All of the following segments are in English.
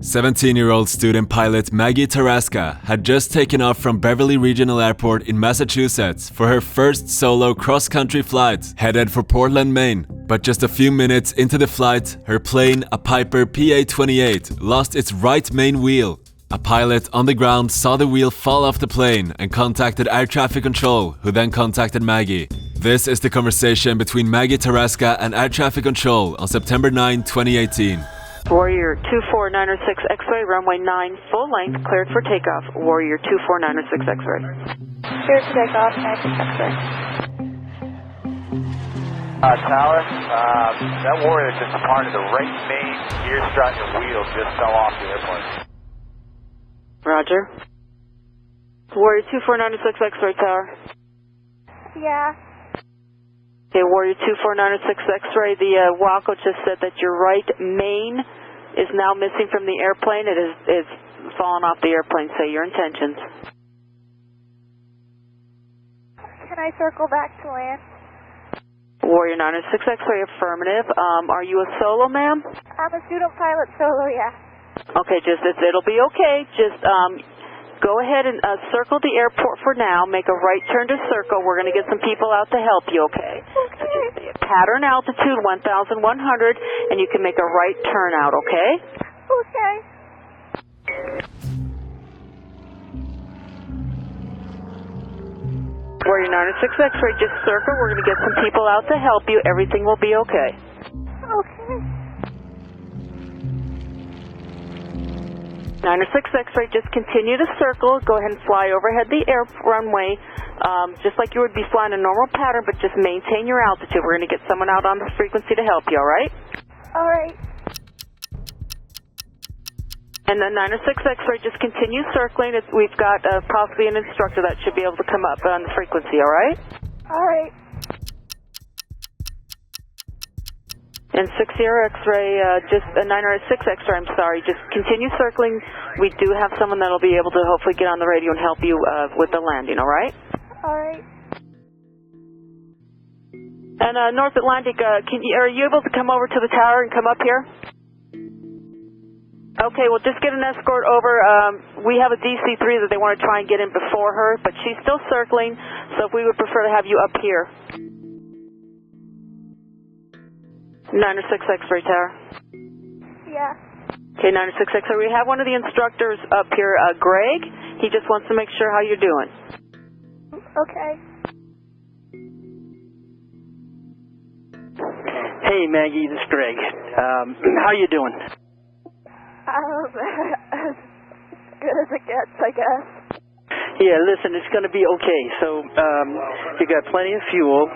17-year-old student pilot Maggie Taraska had just taken off from Beverly Regional Airport in Massachusetts for her first solo cross-country flight, headed for Portland, Maine. But just a few minutes into the flight, her plane, a Piper PA-28, lost its right main wheel. A pilot on the ground saw the wheel fall off the plane and contacted air traffic control, who then contacted Maggie. This is the conversation between Maggie Taraska and air traffic control on September 9, 2018. Warrior 24906 X-ray, runway 9, full length, cleared for takeoff. Warrior 24906 X-ray. Cleared for takeoff, 96 X-ray. Tower, that Warrior just departed the right main gear strut and wheel just fell off the airplane. Roger. Warrior 24906 X-ray, Tower. Yeah. Okay, Warrior 24906 X-ray, the WACO just said that your right main is now missing from the airplane. It is fallen off the airplane. Say your intentions. Can I circle back to land? Warrior 906 X-ray, affirmative. Are you a solo, ma'am? I'm a student pilot solo, yeah. Okay, it'll be okay. Just go ahead and circle the airport for now. Make a right turn to circle. We're going to get some people out to help you, okay? Okay. So just pattern altitude 1,100, and you can make a right turn out, okay? Okay. Warrior 906 X-ray, just circle. We're going to get some people out to help you. Everything will be okay. Okay. 906 X-ray, just continue to circle. Go ahead and fly overhead the runway, just like you would be flying a normal pattern, but just maintain your altitude. We're going to get someone out on the frequency to help you, all right? All right. And then 906 X-ray, just continue circling. We've got possibly an instructor that should be able to come up on the frequency, all right? All right. And 60 X-ray, just 906 X-ray, I'm sorry, just continue circling. We do have someone that'll be able to hopefully get on the radio and help you with the landing, all right? All right. And North Atlantic, are you able to come over to the tower and come up here? Okay, well, just get an escort over. We have a DC-3 that they want to try and get in before her, but she's still circling, so we would prefer to have you up here. 906 X-ray, Tower. Yeah. Okay, 906 X-ray. We have one of the instructors up here, Greg. He just wants to make sure how you're doing. Okay. Hey, Maggie, this is Greg. How you doing? As good as it gets, I guess. Yeah, listen, it's going to be okay. So, you got plenty of fuel.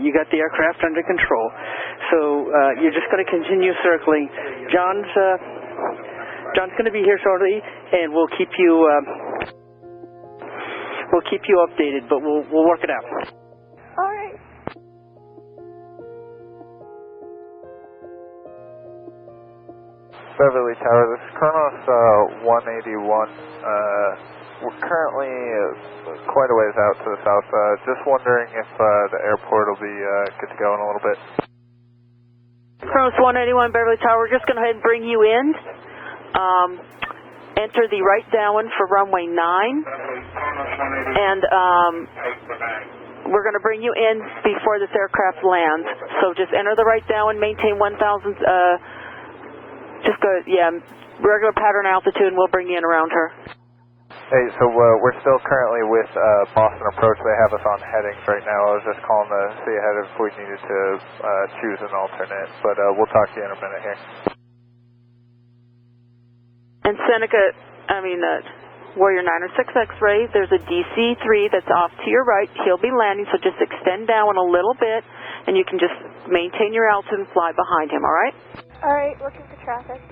You got the aircraft under control. So, you're just going to continue circling. John's going to be here shortly, and we'll keep you updated, but we'll work it out. All right. Beverly Tower, this is Kronos 181. We're currently quite a ways out to the south. Just wondering if the airport will be good to go in a little bit. Kronos 181, Beverly Tower, we're just going to go ahead and bring you in. Enter the right downwind for runway 9. And we're going to bring you in before this aircraft lands. So just enter the right downwind, maintain 1,000, just go, yeah, regular pattern altitude, and we'll bring you in around her. Hey, so we're still currently with Boston Approach. They have us on headings right now. I was just calling to see ahead if we needed to choose an alternate, but we'll talk to you in a minute here. And Warrior 906 X-ray, there's a DC-3 that's off to your right. He'll be landing, so just extend down a little bit, and you can just maintain your altitude and fly behind him, all right? All right, looking for traffic.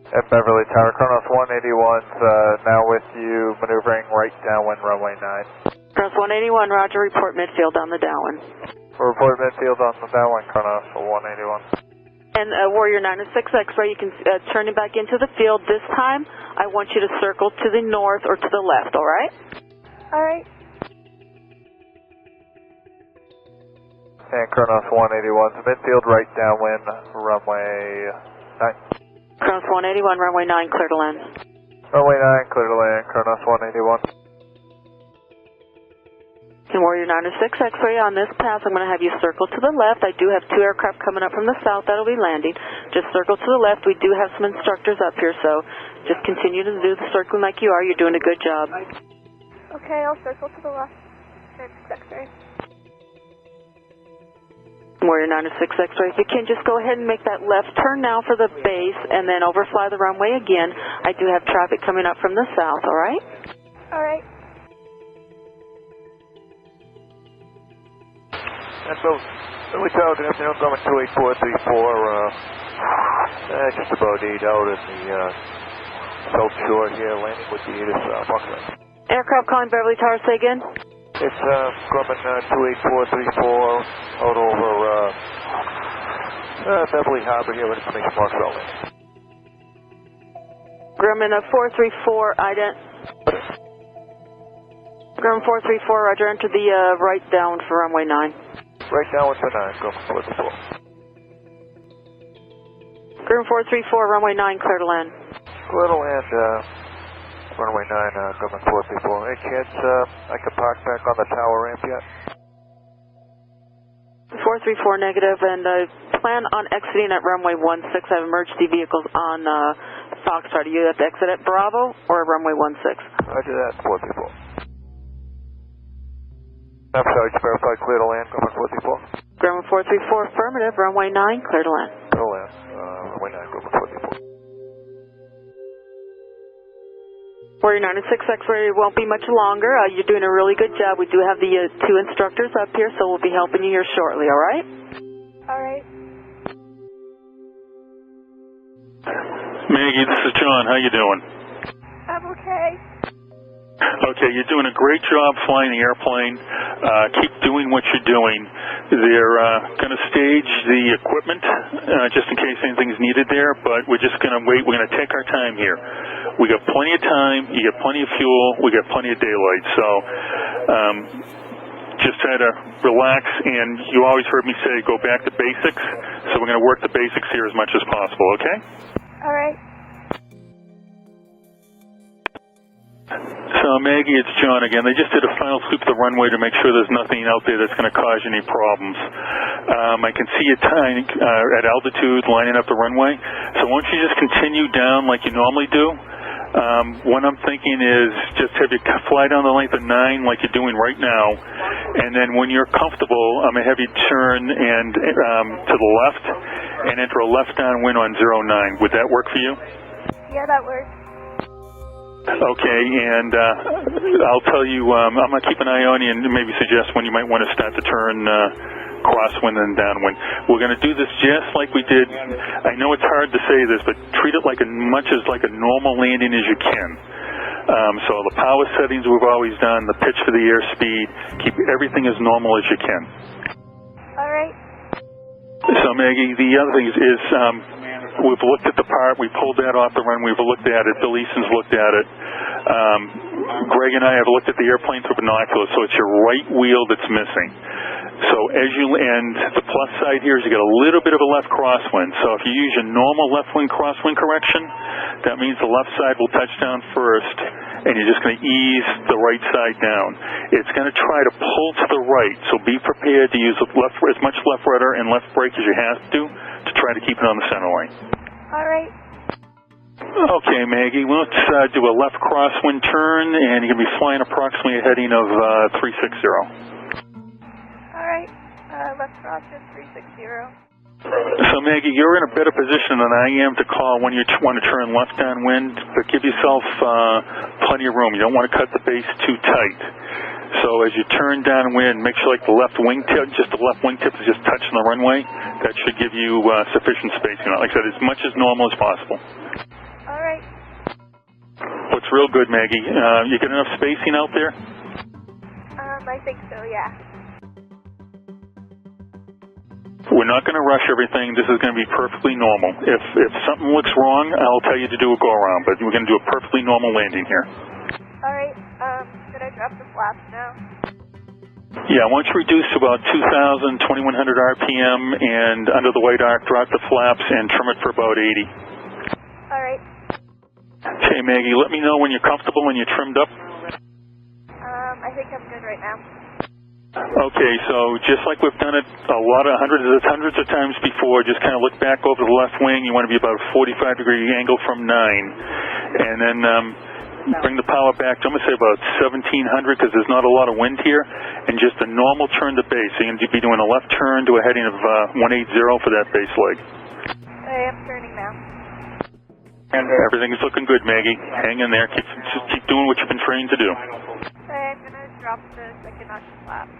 At Beverly Tower, Kronos 181's now with you, maneuvering right downwind, runway 9. Kronos 181, roger, report midfield on the downwind. Report midfield on the downwind, Kronos 181. And Warrior 906 X-ray, you can turn it back into the field. This time, I want you to circle to the north or to the left, all right? All right. And Kronos 181, midfield right downwind, runway 9. Kronos 181, runway 9, clear to land. Runway 9, clear to land, Kronos 181. And Warrior 906 X-ray, on this pass, I'm going to have you circle to the left. I do have 2 aircraft coming up from the south that will be landing. Just circle to the left. We do have some instructors up here, so just continue to do the circling like you are. You're doing a good job. Okay, I'll circle to the left. 906 X-ray. Warrior 906 X-ray, if you can, just go ahead and make that left turn now for the base and then overfly the runway again. I do have traffic coming up from the south, all right? All right. And so, we told good afternoon, coming 28434, just about 8 out in the South Shore here, landing with the Aegis Buckland. Aircraft calling Beverly Taraska again? It's coming 28434 out over Beverly Harbor here with information mark Valley. Grumman 434, ident. Grumman 434, roger, enter the right down for runway 9. Right now it's a 9, Grumman 434. Grumman 434, runway 9, clear to land. Clear to land, runway 9, Grumman 434. Hey kids, I can park back on the tower ramp yet? 434 negative, and plan on exiting at runway 16. I have emergency vehicles on Foxtrot. Do you have to exit at Bravo or runway 16? Roger that, 434. I'm sorry, just verify clear to land, Grumman 434. Grumman 434, affirmative, runway 9, clear to land. Clear to land, runway 9, Grumman 434. Warrior 906 X-ray won't be much longer. You're doing a really good job. We do have the 2 instructors up here, so we'll be helping you here shortly, all right? All right. Maggie, this is John. How you doing? I'm okay. Okay, you're doing a great job flying the airplane. Keep doing what you're doing. They're going to stage the equipment just in case anything's needed there, but we're just going to wait. We're going to take our time here. We got plenty of time. You got plenty of fuel. We got plenty of daylight. So just try to relax, and you always heard me say go back to basics. So we're going to work the basics here as much as possible, okay? All right. So, Maggie, it's John again. They just did a final sweep of the runway to make sure there's nothing out there that's going to cause any problems. I can see you at altitude lining up the runway. So why don't you just continue down like you normally do? What I'm thinking is just have you fly down the length of 9 like you're doing right now. And then when you're comfortable, I'm going to have you turn and to the left and enter a left downwind on 09. Would that work for you? Yeah, that works. Okay, and I'll tell you, I'm going to keep an eye on you and maybe suggest when you might want to start to turn crosswind and downwind. We're going to do this just like we did. I know it's hard to say this, but treat it like much as like a normal landing as you can. So the power settings we've always done, the pitch for the airspeed, keep everything as normal as you can. All right. So, Maggie, the other thing is we've looked at the part. We pulled that off the run. We've looked at it. Bill Easton's looked at it. Greg and I have looked at the airplane through binoculars, so it's your right wheel that's missing. So and the plus side here is you get a little bit of a left crosswind. So if you use your normal left wing crosswind correction, that means the left side will touch down first, and you're just going to ease the right side down. It's going to try to pull to the right, so be prepared to use as much left rudder and left brake as you have to try to keep it on the center line. All right. Okay, Maggie, let's do a left crosswind turn, and you're going to be flying approximately a heading of 360. All right. Left crosswind 360. So, Maggie, you're in a better position than I am to call when you want to turn left downwind, but give yourself plenty of room. You don't want to cut the base too tight. So as you turn downwind, make sure like the left wingtip, just the left wingtip is just touching the runway. That should give you sufficient spacing. Like I said, as much as normal as possible. All right. What's real good, Maggie? You get enough spacing out there? I think so, yeah. We're not going to rush everything. This is going to be perfectly normal. If something looks wrong, I'll tell you to do a go-around, but we're going to do a perfectly normal landing here. All right. Should I drop the flaps now? Yeah, once you reduce to about 2,000, 2,100 RPM and under the white arc, drop the flaps and trim it for about 80. All right. Okay, Maggie, let me know when you're comfortable and you're trimmed up. I think I'm good right now. Okay, so just like we've done it hundreds of times before, just kind of look back over the left wing. You want to be about a 45-degree angle from 9. And then bring the power back to, I'm going to say about 1,700 because there's not a lot of wind here. And just a normal turn to base. So you're going to be doing a left turn to a heading of 180 for that base leg. I am turning now. And everything's looking good, Maggie. Hang in there. Just keep doing what you've been trained to do. I'm going to drop the second notch of flaps.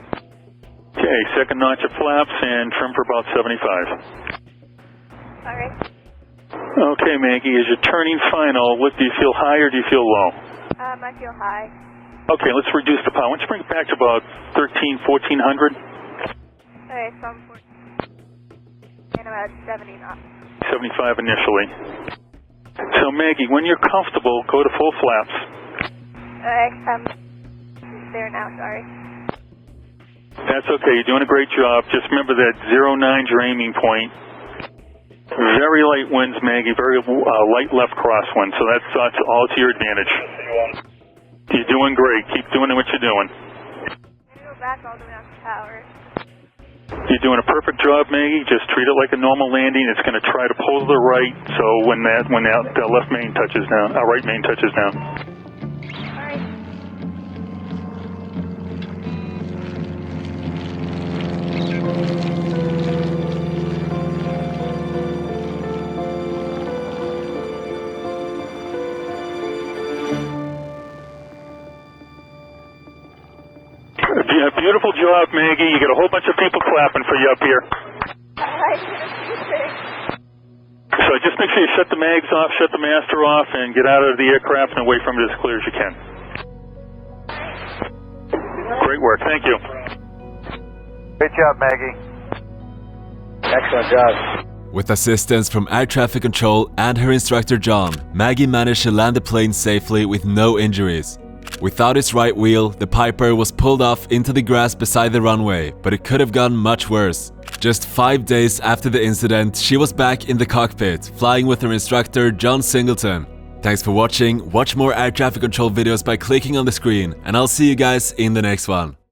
Okay, second notch of flaps and trim for about 75. All right. Okay, Maggie, as you're turning final, do you feel high or do you feel low? I feel high. Okay, let's reduce the power. Let's bring it back to about 1,400. Okay, so I'm 14. And I'm at 70 knots. 75 initially. So, Maggie, when you're comfortable, go to full flaps. I'm there now, sorry. That's okay. You're doing a great job. Just remember that 09's your aiming point. Very light winds, Maggie. Very light left crosswind. So that's all to your advantage. You're doing great. Keep doing what you're doing. I'm going to go back all the way on the tower. You're doing a perfect job, Maggie. Just treat it like a normal landing. It's going to try to pull to the right. So when that left main touches down, right main touches down. All right. Yeah, beautiful job, Maggie. You got a whole bunch of people clapping for you up here. So just make sure you shut the mags off, shut the master off, and get out of the aircraft and away from it as clear as you can. Great work. Thank you. Great job, Maggie. Excellent job. With assistance from air traffic control and her instructor John, Maggie managed to land the plane safely with no injuries. Without its right wheel, the Piper was pulled off into the grass beside the runway, but it could have gone much worse. Just 5 days after the incident, she was back in the cockpit, flying with her instructor John Singleton. Thanks for watching. Watch more air traffic control videos by clicking on the screen, and I'll see you guys in the next one.